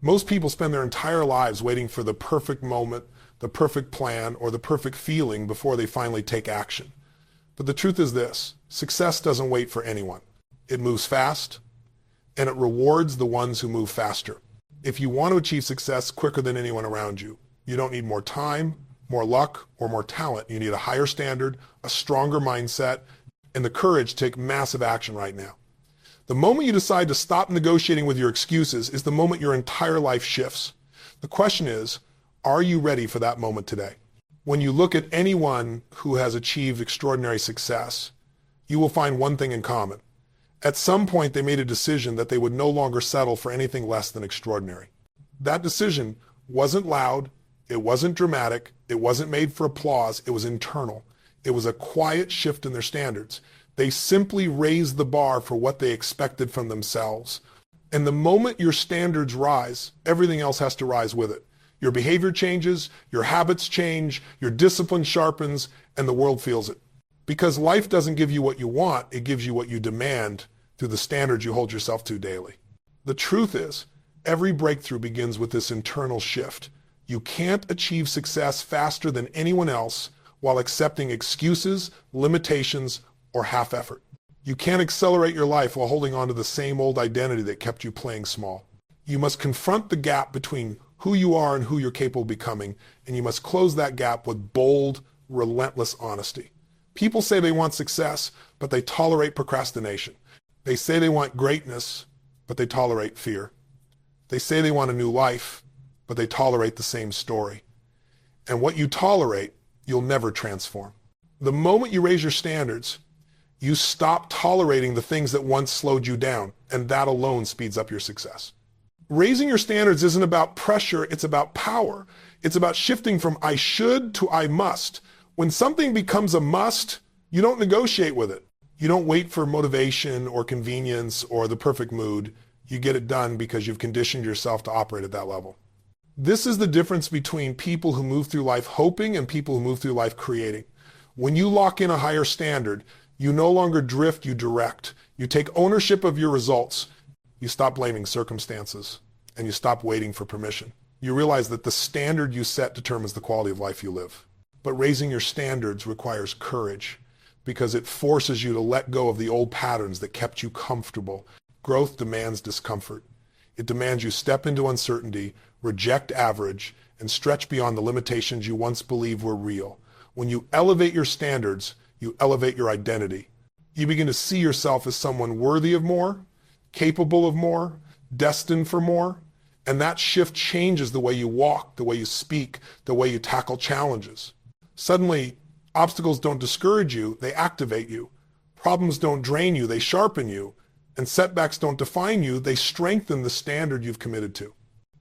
Most people spend their entire lives waiting for the perfect moment, the perfect plan, or the perfect feeling before they finally take action. But the truth is this: success doesn't wait for anyone. It moves fast, and it rewards the ones who move faster. If you want to achieve success quicker than anyone around you, you don't need more time, more luck, or more talent. You need a higher standard, a stronger mindset, and the courage to take massive action right now. The moment you decide to stop negotiating with your excuses is the moment your entire life shifts. The question is, are you ready for that moment today? When you look at anyone who has achieved extraordinary success, you will find one thing in common. At some point, they made a decision that they would no longer settle for anything less than extraordinary. That decision wasn't loud, it wasn't dramatic, it wasn't made for applause, it was internal. It was a quiet shift in their standards. They simply raised the bar for what they expected from themselves. And the moment your standards rise, everything else has to rise with it. Your behavior changes, your habits change, your discipline sharpens, and the world feels it. Because life doesn't give you what you want, it gives you what you demand through the standards you hold yourself to daily. The truth is, every breakthrough begins with this internal shift. You can't achieve success faster than anyone else while accepting excuses, limitations, or half effort. You can't accelerate your life while holding on to the same old identity that kept you playing small. You must confront the gap between who you are and who you're capable of becoming, and you must close that gap with bold, relentless honesty. People say they want success, but they tolerate procrastination. They say they want greatness, but they tolerate fear. They say they want a new life, but they tolerate the same story. And what you tolerate, you'll never transform. The moment you raise your standards, you stop tolerating the things that once slowed you down, and that alone speeds up your success. Raising your standards isn't about pressure, it's about power. It's about shifting from I should to I must. When something becomes a must, you don't negotiate with it. You don't wait for motivation or convenience or the perfect mood. You get it done because you've conditioned yourself to operate at that level. This is the difference between people who move through life hoping and people who move through life creating. When you lock in a higher standard, you no longer drift, you direct. You take ownership of your results. You stop blaming circumstances, and you stop waiting for permission. You realize that the standard you set determines the quality of life you live. But raising your standards requires courage because it forces you to let go of the old patterns that kept you comfortable. Growth demands discomfort. It demands you step into uncertainty, reject average, and stretch beyond the limitations you once believed were real. When you elevate your standards, you elevate your identity. You begin to see yourself as someone worthy of more, capable of more, destined for more, and that shift changes the way you walk, the way you speak, the way you tackle challenges. Suddenly, obstacles don't discourage you, they activate you. Problems don't drain you, they sharpen you. And setbacks don't define you, they strengthen the standard you've committed to.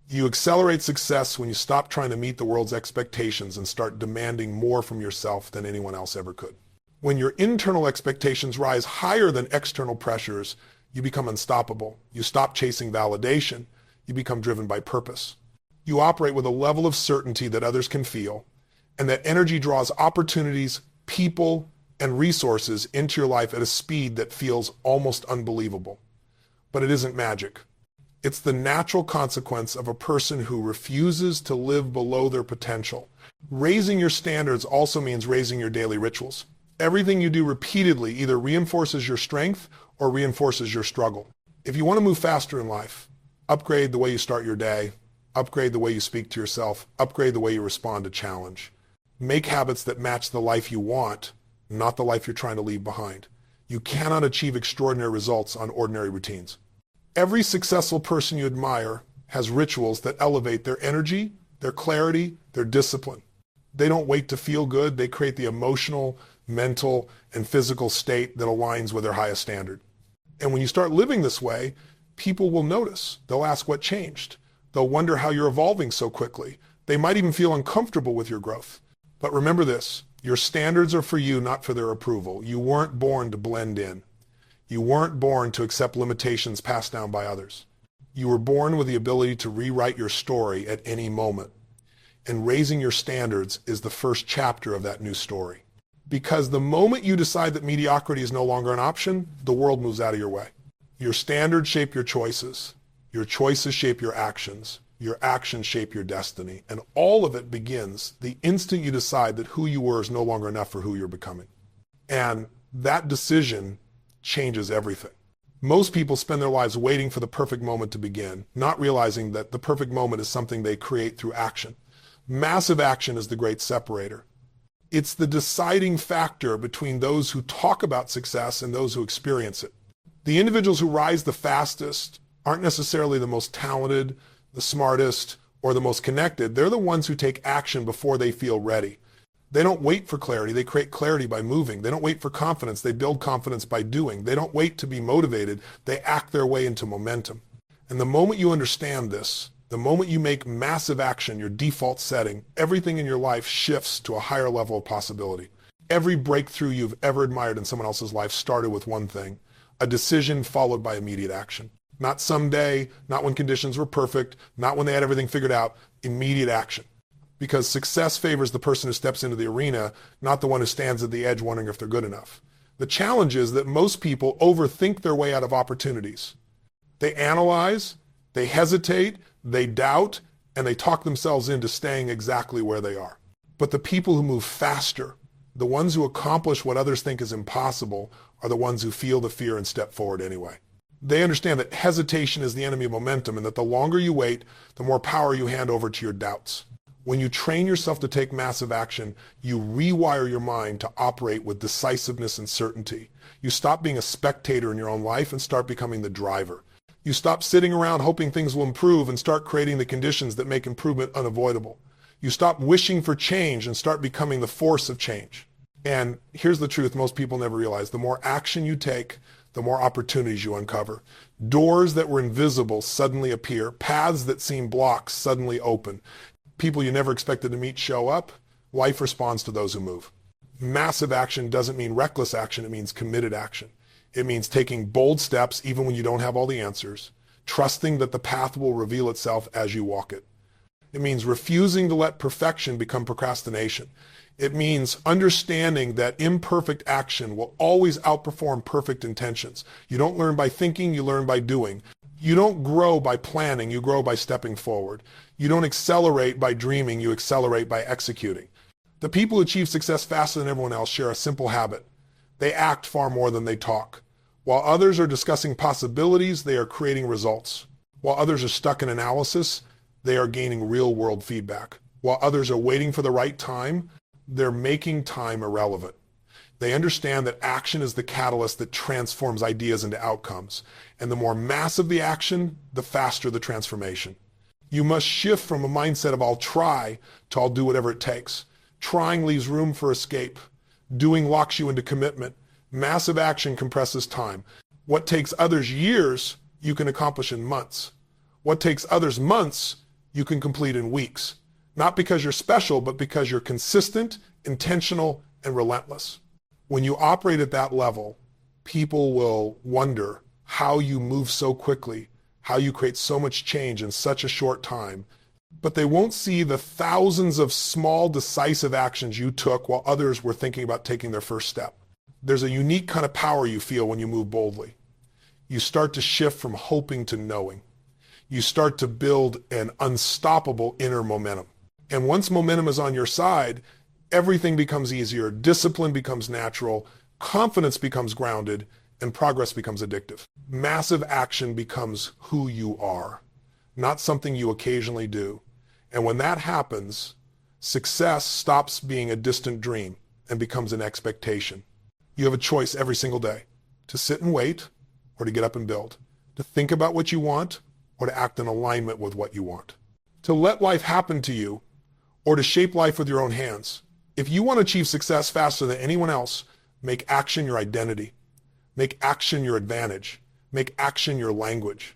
You accelerate success when you stop trying to meet the world's expectations and start demanding more from yourself than anyone else ever could. When your internal expectations rise higher than external pressures, you become unstoppable. You stop chasing validation. You become driven by purpose. You operate with a level of certainty that others can feel, and that energy draws opportunities, people, and resources into your life at a speed that feels almost unbelievable. But it isn't magic. It's the natural consequence of a person who refuses to live below their potential. Raising your standards also means raising your daily rituals. Everything you do repeatedly either reinforces your strength or reinforces your struggle. If you want to move faster in life, upgrade the way you start your day, upgrade the way you speak to yourself, upgrade the way you respond to challenge. Make habits that match the life you want, not the life you're trying to leave behind. You cannot achieve extraordinary results on ordinary routines. Every successful person you admire has rituals that elevate their energy, their clarity, their discipline. They don't wait to feel good, they create the emotional, mental, and physical state that aligns with their highest standard. And when you start living this way, people will notice. They'll ask what changed. They'll wonder how you're evolving so quickly. They might even feel uncomfortable with your growth. But remember this, your standards are for you, not for their approval. You weren't born to blend in. You weren't born to accept limitations passed down by others. You were born with the ability to rewrite your story at any moment. And raising your standards is the first chapter of that new story. Because the moment you decide that mediocrity is no longer an option, the world moves out of your way. Your standards shape your choices. Your choices shape your actions shape your destiny, and all of it begins the instant you decide that who you were is no longer enough for who you're becoming. And that decision changes everything. Most people spend their lives waiting for the perfect moment to begin, not realizing that the perfect moment is something they create through action. Massive action is the great separator. It's the deciding factor between those who talk about success and those who experience it. The individuals who rise the fastest aren't necessarily the most talented, the smartest, or the most connected. They're the ones who take action before they feel ready. They don't wait for clarity. They create clarity by moving. They don't wait for confidence. They build confidence by doing. They don't wait to be motivated. They act their way into momentum. And the moment you understand this, the moment you make massive action your default setting, everything in your life shifts to a higher level of possibility. Every breakthrough you've ever admired in someone else's life started with one thing: a decision followed by immediate action. Not someday, not when conditions were perfect, not when they had everything figured out, immediate action. Because success favors the person who steps into the arena, not the one who stands at the edge wondering if they're good enough. The challenge is that most people overthink their way out of opportunities. They analyze, they hesitate, they doubt, and they talk themselves into staying exactly where they are. But the people who move faster, the ones who accomplish what others think is impossible, are the ones who feel the fear and step forward anyway. They understand that hesitation is the enemy of momentum, and that the longer you wait, the more power you hand over to your doubts. When you train yourself to take massive action, you rewire your mind to operate with decisiveness and certainty. You stop being a spectator in your own life and start becoming the driver. You stop sitting around hoping things will improve and start creating the conditions that make improvement unavoidable. You stop wishing for change and start becoming the force of change. And here's the truth most people never realize: the more action you take, the more opportunities you uncover. Doors that were invisible suddenly appear. Paths that seem blocked suddenly open. People you never expected to meet show up. Life responds to those who move. Massive action doesn't mean reckless action. It means committed action. It means taking bold steps even when you don't have all the answers, trusting that the path will reveal itself as you walk it. It means refusing to let perfection become procrastination. It means understanding that imperfect action will always outperform perfect intentions. You don't learn by thinking, you learn by doing. You don't grow by planning, you grow by stepping forward. You don't accelerate by dreaming, you accelerate by executing. The people who achieve success faster than everyone else share a simple habit: they act far more than they talk. While others are discussing possibilities, they are creating results. While others are stuck in analysis, they are gaining real-world feedback. While others are waiting for the right time, they're making time irrelevant. They understand that action is the catalyst that transforms ideas into outcomes. And the more massive the action, the faster the transformation. You must shift from a mindset of "I'll try" to "I'll do whatever it takes." Trying leaves room for escape. Doing locks you into commitment. Massive action compresses time. What takes others years, you can accomplish in months. What takes others months, you can complete in weeks. Not because you're special, but because you're consistent, intentional, and relentless. When you operate at that level, people will wonder how you move so quickly, how you create so much change in such a short time, but they won't see the thousands of small, decisive actions you took while others were thinking about taking their first step. There's a unique kind of power you feel when you move boldly. You start to shift from hoping to knowing. You start to build an unstoppable inner momentum. And once momentum is on your side, everything becomes easier, discipline becomes natural, confidence becomes grounded, and progress becomes addictive. Massive action becomes who you are, not something you occasionally do. And when that happens, success stops being a distant dream and becomes an expectation. You have a choice every single day: to sit and wait or to get up and build, to think about what you want or to act in alignment with what you want, to let life happen to you or to shape life with your own hands. If you want to achieve success faster than anyone else, make action your identity. Make action your advantage. Make action your language.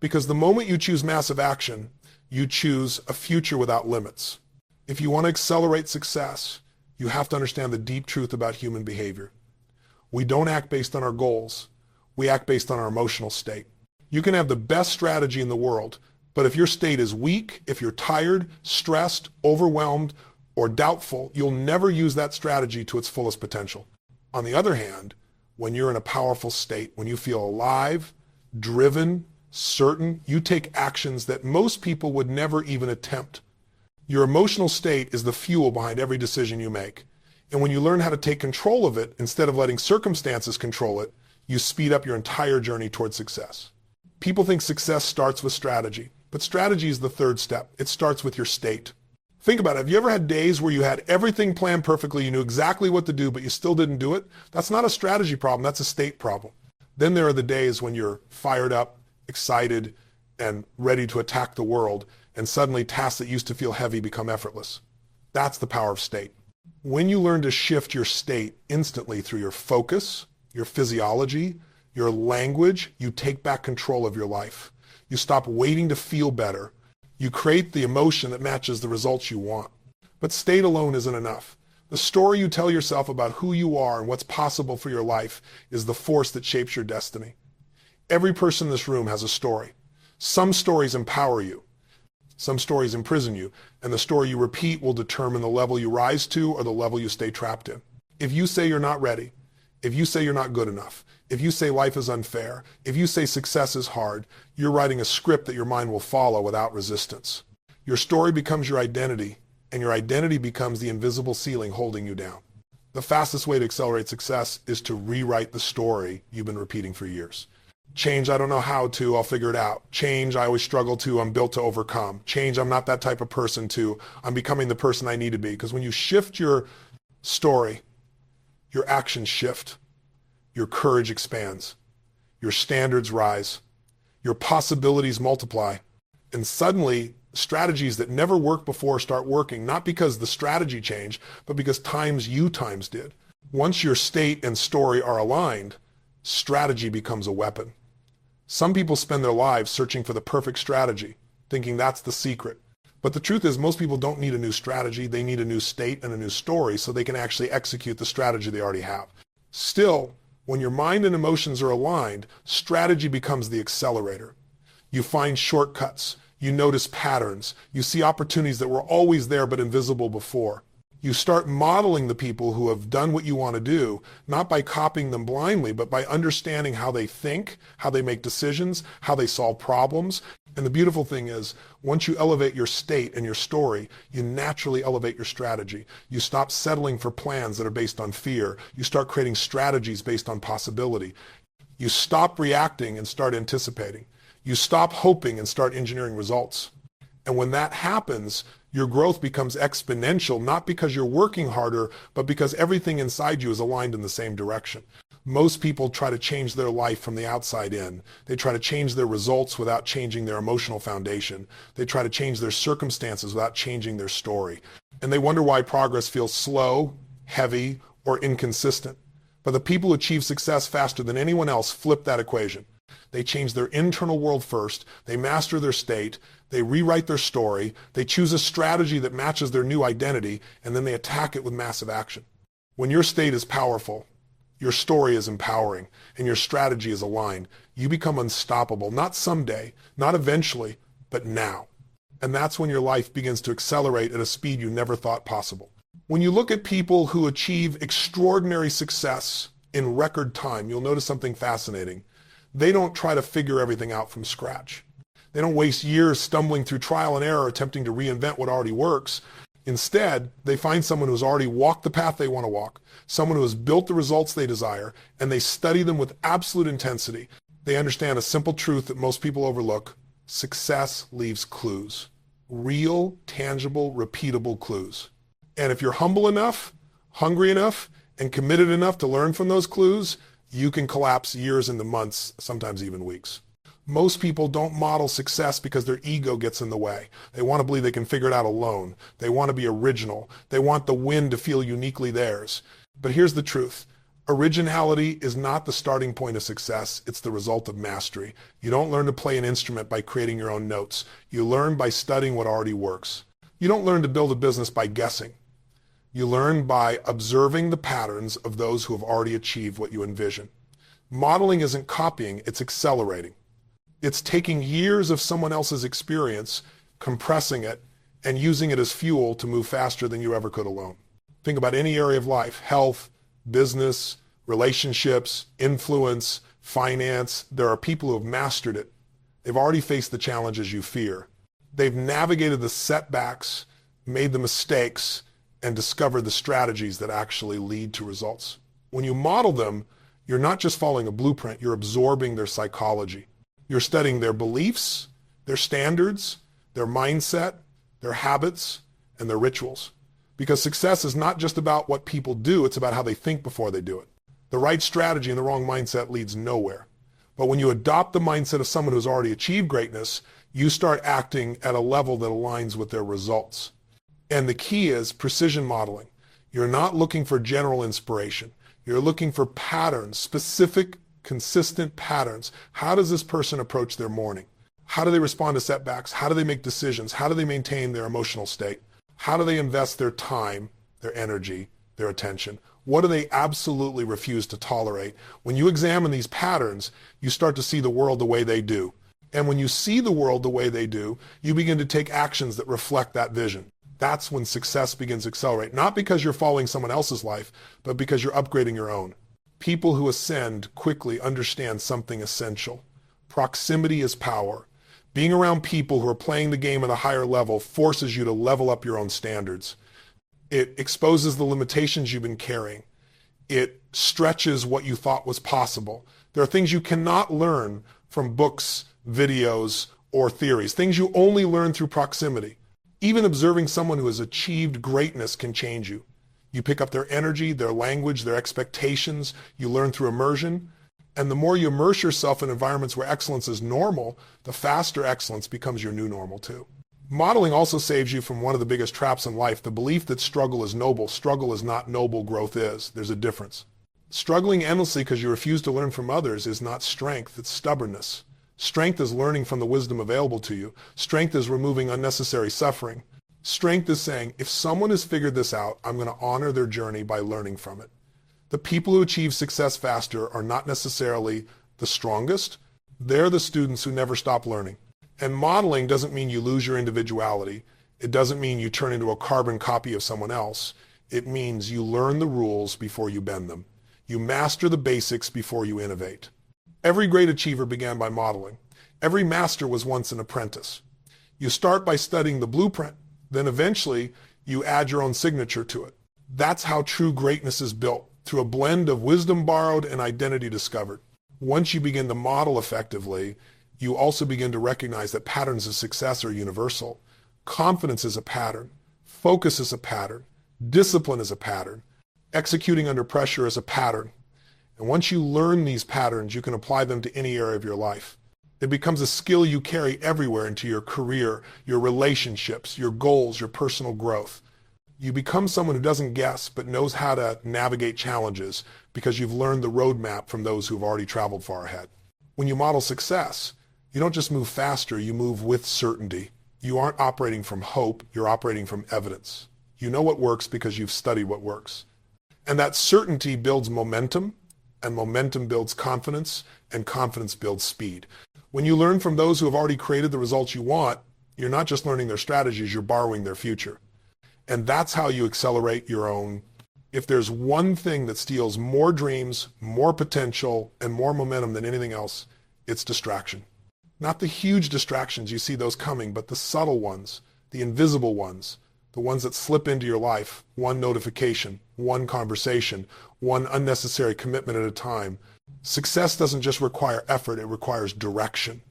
Because the moment you choose massive action, you choose a future without limits. If you want to accelerate success, you have to understand the deep truth about human behavior. We don't act based on our goals. We act based on our emotional state. You can have the best strategy in the world, but if your state is weak, if you're tired, stressed, overwhelmed, or doubtful, you'll never use that strategy to its fullest potential. On the other hand, when you're in a powerful state, when you feel alive, driven, certain, you take actions that most people would never even attempt. Your emotional state is the fuel behind every decision you make. And when you learn how to take control of it, instead of letting circumstances control it, you speed up your entire journey towards success. People think success starts with strategy, but strategy is the third step. It starts with your state. Think about it. Have you ever had days where you had everything planned perfectly, you knew exactly what to do, but you still didn't do it? That's not a strategy problem, that's a state problem. Then there are the days when you're fired up, excited, and ready to attack the world, and suddenly tasks that used to feel heavy become effortless. That's the power of state. When you learn to shift your state instantly through your focus, your physiology, your language, you take back control of your life. You stop waiting to feel better. You create the emotion that matches the results you want. But state alone isn't enough. The story you tell yourself about who you are and what's possible for your life is the force that shapes your destiny. Every person in this room has a story. Some stories empower you. Some stories imprison you. And the story you repeat will determine the level you rise to or the level you stay trapped in. If you say you're not ready, if you say you're not good enough, if you say life is unfair, if you say success is hard, you're writing a script that your mind will follow without resistance. Your story becomes your identity, and your identity becomes the invisible ceiling holding you down. The fastest way to accelerate success is to rewrite the story you've been repeating for years. Change, I don't know how to, I'll figure it out. Change, I always struggle to, I'm built to overcome. Change, I'm not that type of person to, I'm becoming the person I need to be. Because when you shift your story, your actions shift. Your courage expands, your standards rise, your possibilities multiply, and suddenly strategies that never worked before start working, not because the strategy changed, but because you times did. Once your state and story are aligned, strategy becomes a weapon. Some people spend their lives searching for the perfect strategy, thinking that's the secret. But the truth is, most people don't need a new strategy, they need a new state and a new story so they can actually execute the strategy they already have. Still, when your mind and emotions are aligned, strategy becomes the accelerator. You find shortcuts, you notice patterns, you see opportunities that were always there but invisible before. You start modeling the people who have done what you want to do, not by copying them blindly, but by understanding how they think, how they make decisions, how they solve problems. And the beautiful thing is, once you elevate your state and your story, you naturally elevate your strategy. You stop settling for plans that are based on fear. You start creating strategies based on possibility. You stop reacting and start anticipating. You stop hoping and start engineering results. And when that happens, your growth becomes exponential, not because you're working harder, but because everything inside you is aligned in the same direction. Most people try to change their life from the outside in. They try to change their results without changing their emotional foundation. They try to change their circumstances without changing their story. And they wonder why progress feels slow, heavy, or inconsistent. But the people who achieve success faster than anyone else flip that equation. They change their internal world first, they master their state, they rewrite their story, they choose a strategy that matches their new identity, and then they attack it with massive action. When your state is powerful, your story is empowering, and your strategy is aligned, you become unstoppable, not someday, not eventually, but now. And that's when your life begins to accelerate at a speed you never thought possible. When you look at people who achieve extraordinary success in record time, you'll notice something fascinating. They don't try to figure everything out from scratch. They don't waste years stumbling through trial and error attempting to reinvent what already works. Instead, they find someone who's already walked the path they want to walk, someone who has built the results they desire, and they study them with absolute intensity. They understand a simple truth that most people overlook. Success leaves clues. Real, tangible, repeatable clues. And if you're humble enough, hungry enough, and committed enough to learn from those clues, you can collapse years into months, sometimes even weeks. Most people don't model success because their ego gets in the way. They want to believe they can figure it out alone. They want to be original. They want the win to feel uniquely theirs. But here's the truth. Originality is not the starting point of success. It's the result of mastery. You don't learn to play an instrument by creating your own notes. You learn by studying what already works. You don't learn to build a business by guessing. You learn by observing the patterns of those who have already achieved what you envision. Modeling isn't copying, it's accelerating. It's taking years of someone else's experience, compressing it, and using it as fuel to move faster than you ever could alone. Think about any area of life: health, business, relationships, influence, finance. There are people who have mastered it. They've already faced the challenges you fear. They've navigated the setbacks, made the mistakes, and discovered the strategies that actually lead to results. When you model them, you're not just following a blueprint, you're absorbing their psychology. You're studying their beliefs, their standards, their mindset, their habits, and their rituals. Because success is not just about what people do, it's about how they think before they do it. The right strategy and the wrong mindset leads nowhere. But when you adopt the mindset of someone who's already achieved greatness, you start acting at a level that aligns with their results. And the key is precision modeling. You're not looking for general inspiration. You're looking for patterns, specific, consistent patterns. How does this person approach their morning? How do they respond to setbacks? How do they make decisions? How do they maintain their emotional state? How do they invest their time, their energy, their attention? What do they absolutely refuse to tolerate? When you examine these patterns, you start to see the world the way they do. And when you see the world the way they do, you begin to take actions that reflect that vision. That's when success begins to accelerate, not because you're following someone else's life, but because you're upgrading your own. People who ascend quickly understand something essential. Proximity is power. Being around people who are playing the game at a higher level forces you to level up your own standards. It exposes the limitations you've been carrying. It stretches what you thought was possible. There are things you cannot learn from books, videos, or theories, things you only learn through proximity. Even observing someone who has achieved greatness can change you. You pick up their energy, their language, their expectations. You learn through immersion. And the more you immerse yourself in environments where excellence is normal, the faster excellence becomes your new normal too. Modeling also saves you from one of the biggest traps in life, the belief that struggle is noble. Struggle is not noble, growth is. There's a difference. Struggling endlessly because you refuse to learn from others is not strength, it's stubbornness. Strength is learning from the wisdom available to you. Strength is removing unnecessary suffering. Strength is saying, if someone has figured this out, I'm going to honor their journey by learning from it. The people who achieve success faster are not necessarily the strongest. They're the students who never stop learning. And modeling doesn't mean you lose your individuality. It doesn't mean you turn into a carbon copy of someone else. It means you learn the rules before you bend them. You master the basics before you innovate. Every great achiever began by modeling. Every master was once an apprentice. You start by studying the blueprint, then eventually you add your own signature to it. That's how true greatness is built, through a blend of wisdom borrowed and identity discovered. Once you begin to model effectively, you also begin to recognize that patterns of success are universal. Confidence is a pattern. Focus is a pattern. Discipline is a pattern. Executing under pressure is a pattern. And once you learn these patterns, you can apply them to any area of your life. It becomes a skill you carry everywhere into your career, your relationships, your goals, your personal growth. You become someone who doesn't guess, but knows how to navigate challenges because you've learned the roadmap from those who've already traveled far ahead. When you model success, you don't just move faster, you move with certainty. You aren't operating from hope, you're operating from evidence. You know what works because you've studied what works. And that certainty builds momentum, and momentum builds confidence, and confidence builds speed. When you learn from those who have already created the results you want, you're not just learning their strategies, you're borrowing their future. And that's how you accelerate your own. If there's one thing that steals more dreams, more potential, and more momentum than anything else, it's distraction. Not the huge distractions, you see those coming, but the subtle ones, the invisible ones, the ones that slip into your life, one notification, one conversation, one unnecessary commitment at a time. Success doesn't just require effort, it requires direction.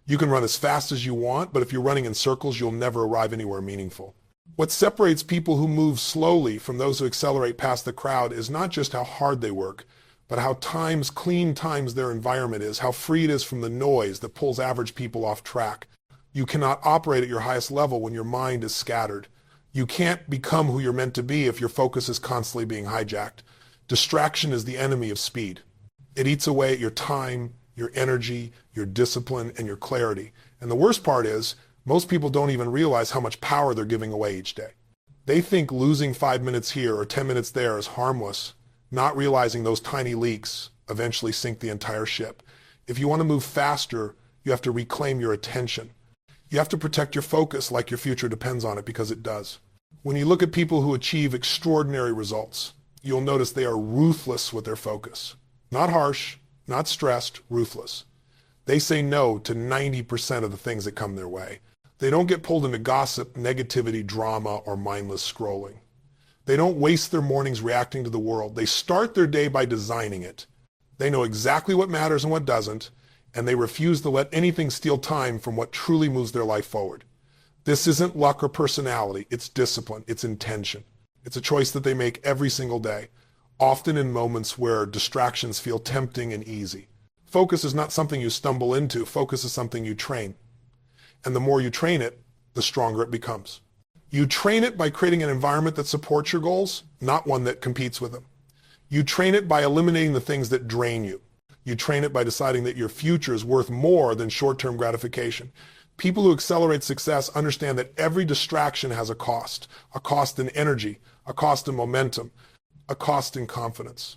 You can run as fast as you want, but if you're running in circles, you'll never arrive anywhere meaningful. What separates people who move slowly from those who accelerate past the crowd is not just how hard they work, but how clean times their environment is, how free it is from the noise that pulls average people off track. You cannot operate at your highest level when your mind is scattered. You can't become who you're meant to be if your focus is constantly being hijacked. Distraction is the enemy of speed. It eats away at your time, your energy, your discipline, and your clarity. And the worst part is, most people don't even realize how much power they're giving away each day. They think losing 5 minutes here or 10 minutes there is harmless, not realizing those tiny leaks eventually sink the entire ship. If you want to move faster, you have to reclaim your attention. You have to protect your focus like your future depends on it, because it does. When you look at people who achieve extraordinary results, you'll notice they are ruthless with their focus. Not harsh, not stressed, ruthless. They say no to 90% of the things that come their way. They don't get pulled into gossip, negativity, drama, or mindless scrolling. They don't waste their mornings reacting to the world. They start their day by designing it. They know exactly what matters and what doesn't, and they refuse to let anything steal time from what truly moves their life forward. This isn't luck or personality. It's discipline. It's intention. It's a choice that they make every single day, often in moments where distractions feel tempting and easy. Focus is not something you stumble into. Focus is something you train. And the more you train it, the stronger it becomes. You train it by creating an environment that supports your goals, not one that competes with them. You train it by eliminating the things that drain you. You train it by deciding that your future is worth more than short-term gratification. People who accelerate success understand that every distraction has a cost in energy, a cost in momentum, a cost in confidence.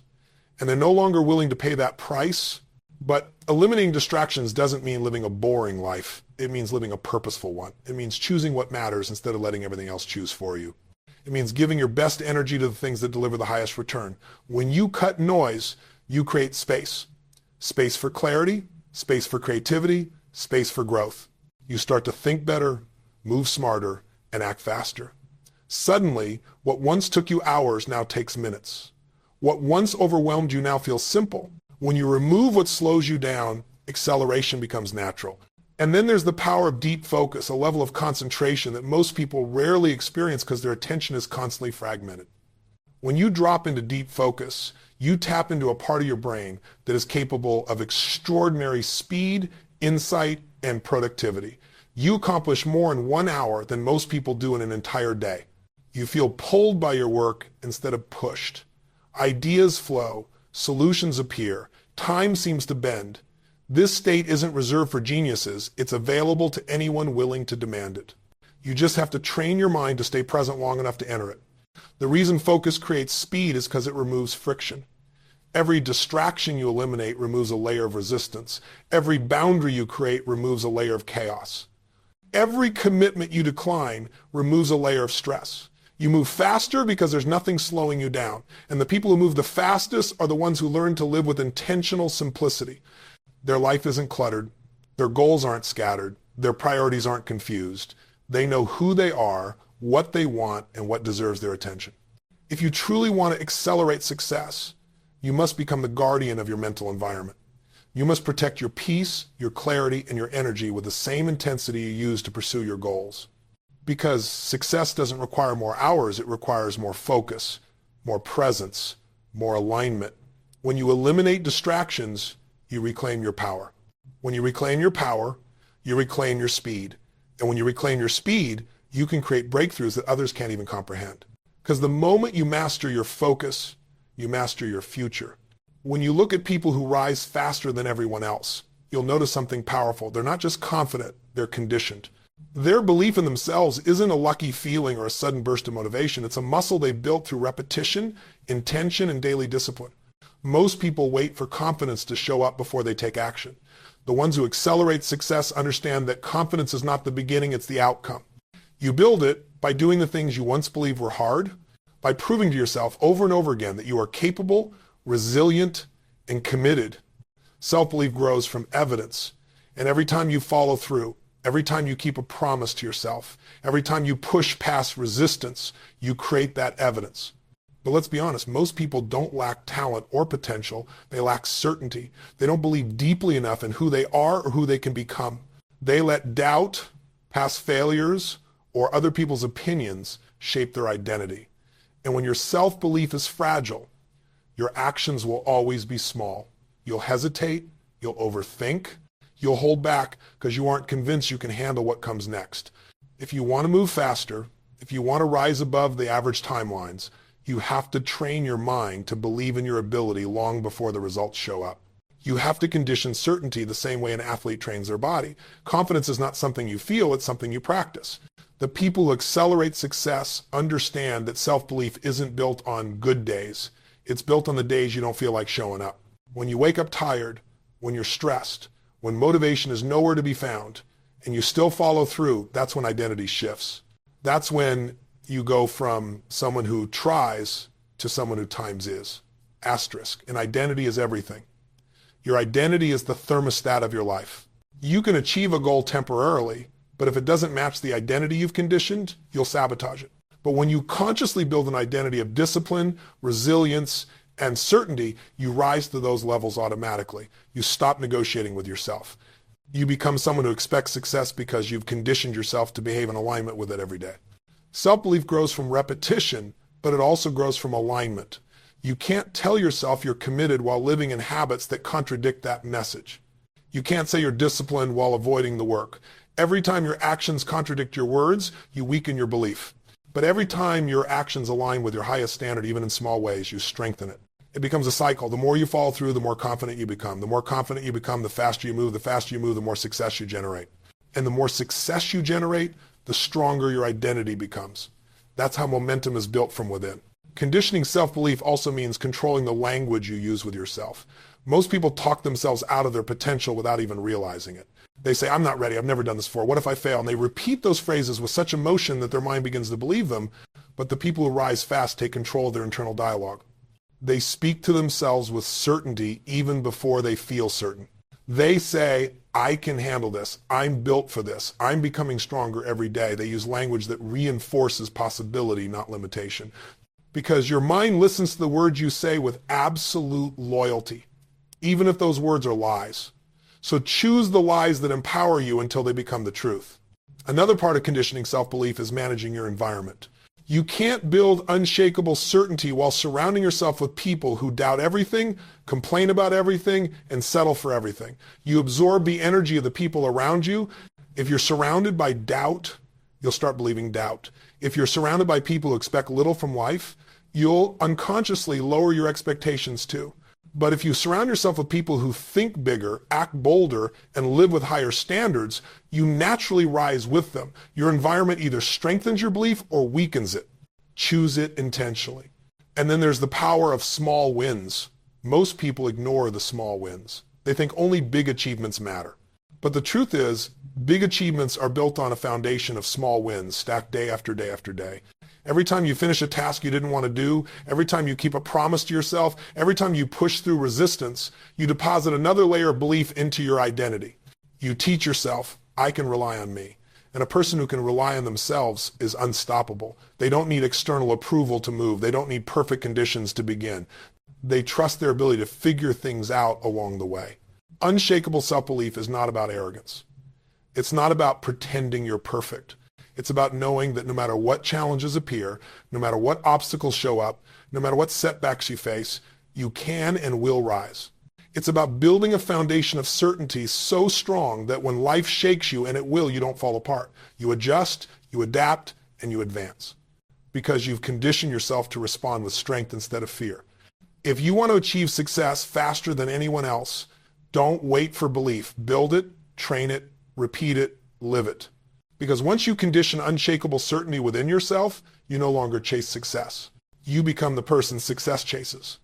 And they're no longer willing to pay that price. But eliminating distractions doesn't mean living a boring life. It means living a purposeful one. It means choosing what matters instead of letting everything else choose for you. It means giving your best energy to the things that deliver the highest return. When you cut noise, you create space. Space for clarity, space for creativity, space for growth. You start to think better, move smarter, and act faster. Suddenly, what once took you hours now takes minutes. What once overwhelmed you now feels simple. When you remove what slows you down, acceleration becomes natural. And then there's the power of deep focus, a level of concentration that most people rarely experience because their attention is constantly fragmented. When you drop into deep focus, you tap into a part of your brain that is capable of extraordinary speed, insight, and productivity. You accomplish more in 1 hour than most people do in an entire day. You feel pulled by your work instead of pushed. Ideas flow, solutions appear, time seems to bend. This state isn't reserved for geniuses. It's available to anyone willing to demand it. You just have to train your mind to stay present long enough to enter it. The reason focus creates speed is because it removes friction. Every distraction you eliminate removes a layer of resistance. Every boundary you create removes a layer of chaos. Every commitment you decline removes a layer of stress. You move faster because there's nothing slowing you down. And the people who move the fastest are the ones who learn to live with intentional simplicity. Their life isn't cluttered. Their goals aren't scattered. Their priorities aren't confused. They know who they are, what they want, and what deserves their attention. If you truly want to accelerate success, you must become the guardian of your mental environment. You must protect your peace, your clarity, and your energy with the same intensity you use to pursue your goals. Because success doesn't require more hours, it requires more focus, more presence, more alignment. When you eliminate distractions, you reclaim your power. When you reclaim your power, you reclaim your speed. And when you reclaim your speed, you can create breakthroughs that others can't even comprehend. Because the moment you master your focus, you master your future. When you look at people who rise faster than everyone else, you'll notice something powerful. They're not just confident, they're conditioned. Their belief in themselves isn't a lucky feeling or a sudden burst of motivation. It's a muscle they've built through repetition, intention, and daily discipline. Most people wait for confidence to show up before they take action. The ones who accelerate success understand that confidence is not the beginning, it's the outcome. You build it by doing the things you once believed were hard, by proving to yourself over and over again that you are capable, resilient, and committed. Self-belief grows from evidence, and every time you follow through, every time you keep a promise to yourself, every time you push past resistance, you create that evidence. But let's be honest, most people don't lack talent or potential. They lack certainty. They don't believe deeply enough in who they are or who they can become. They let doubt, past failures, or other people's opinions shape their identity. And when your self-belief is fragile, your actions will always be small. You'll hesitate, you'll overthink, you'll hold back because you aren't convinced you can handle what comes next. If you want to move faster, if you want to rise above the average timelines, you have to train your mind to believe in your ability long before the results show up. You have to condition certainty the same way an athlete trains their body. Confidence is not something you feel, it's something you practice. The people who accelerate success understand that self-belief isn't built on good days. It's built on the days you don't feel like showing up. When you wake up tired, when you're stressed, when motivation is nowhere to be found, and you still follow through, that's when identity shifts. That's when you go from someone who tries to someone who times is. Asterisk. And identity is everything. Your identity is the thermostat of your life. You can achieve a goal temporarily, but if it doesn't match the identity you've conditioned, you'll sabotage it. But when you consciously build an identity of discipline, resilience, and certainty, you rise to those levels automatically. You stop negotiating with yourself. You become someone who expects success because you've conditioned yourself to behave in alignment with it every day. Self-belief grows from repetition, but it also grows from alignment. You can't tell yourself you're committed while living in habits that contradict that message. You can't say you're disciplined while avoiding the work. Every time your actions contradict your words, you weaken your belief. But every time your actions align with your highest standard, even in small ways, you strengthen it. It becomes a cycle. The more you follow through, the more confident you become. The more confident you become, the faster you move. The faster you move, the more success you generate. And the more success you generate, the stronger your identity becomes. That's how momentum is built from within. Conditioning self-belief also means controlling the language you use with yourself. Most people talk themselves out of their potential without even realizing it. They say, I'm not ready, I've never done this before, what if I fail? And they repeat those phrases with such emotion that their mind begins to believe them, but the people who rise fast take control of their internal dialogue. They speak to themselves with certainty even before they feel certain. They say, I can handle this, I'm built for this, I'm becoming stronger every day. They use language that reinforces possibility, not limitation. Because your mind listens to the words you say with absolute loyalty, even if those words are lies. So choose the lies that empower you until they become the truth. Another part of conditioning self-belief is managing your environment. You can't build unshakable certainty while surrounding yourself with people who doubt everything, complain about everything, and settle for everything. You absorb the energy of the people around you. If you're surrounded by doubt, you'll start believing doubt. If you're surrounded by people who expect little from life, you'll unconsciously lower your expectations too. But if you surround yourself with people who think bigger, act bolder, and live with higher standards, you naturally rise with them. Your environment either strengthens your belief or weakens it. Choose it intentionally. And then there's the power of small wins. Most people ignore the small wins. They think only big achievements matter. But the truth is, big achievements are built on a foundation of small wins, stacked day after day after day. Every time you finish a task you didn't want to do, every time you keep a promise to yourself, every time you push through resistance, you deposit another layer of belief into your identity. You teach yourself, I can rely on me. And a person who can rely on themselves is unstoppable. They don't need external approval to move. They don't need perfect conditions to begin. They trust their ability to figure things out along the way. Unshakable self-belief is not about arrogance. It's not about pretending you're perfect. It's about knowing that no matter what challenges appear, no matter what obstacles show up, no matter what setbacks you face, you can and will rise. It's about building a foundation of certainty so strong that when life shakes you, and it will, you don't fall apart. You adjust, you adapt, and you advance. Because you've conditioned yourself to respond with strength instead of fear. If you want to achieve success faster than anyone else, don't wait for belief. Build it, train it, repeat it, live it. Because once you condition unshakable certainty within yourself, you no longer chase success. You become the person success chases.